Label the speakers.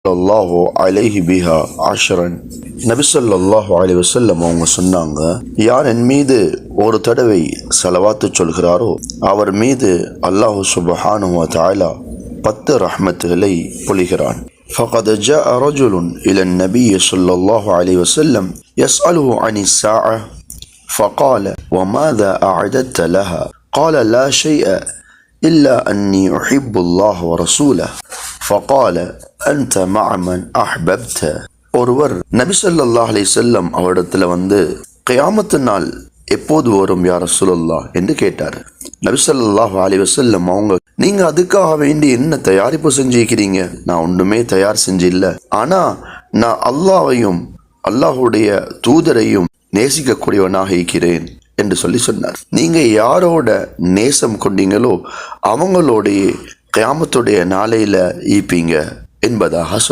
Speaker 1: அல்லாஹு அலைஹி பிஹா ஆஷரன். நபி ஸல்லல்லாஹு அலைஹி வஸல்லம் அவங்க சொன்னாங்க, யார் என் மீது ஒரு தடவை ஸலவாத்து சொல்கிறாரோ அவர் மீது அல்லாஹு சுப்ஹானஹு வ தஆலா 10 ரஹ்மத்துகளை பொழிகிறான். فقد جاء رجل إلى النبي صلى الله عليه وسلم يسأله عن الساعة فقال وماذا أعددت لها؟ قال لا شيء إلا أني أحب الله ورسوله فقال أنت مع من أحببت. ஒருவர் நபி ஸல்லல்லாஹு அலைஹி வஸல்லம் அவரிடத்துல கியாமத்து நாள் எப்போது வரும் யா ரசூலல்லாஹ் என்று கேட்டார். நபி ஸல்லல்லாஹு அலைஹி வஸல்லம் அவங்க, நீங்க அதுக்காக வேண்டி என்ன தயாரிப்பு செஞ்சிருக்கிறீங்க? நான் ஒன்றுமே தயார் செஞ்சில்ல, ஆனா நான் அல்லாஹ்வையும் அல்லாஹுடைய தூதரையும் நேசிக்கக்கூடியவனாக இருக்கிறேன் என்று சொன்னார். நீங்க யாரோட நேசம் கொண்டீங்களோ அவங்களுடைய கியாமத்துடைய நாளையில ஈப்பீங்க என்பதாக சொன்னார்.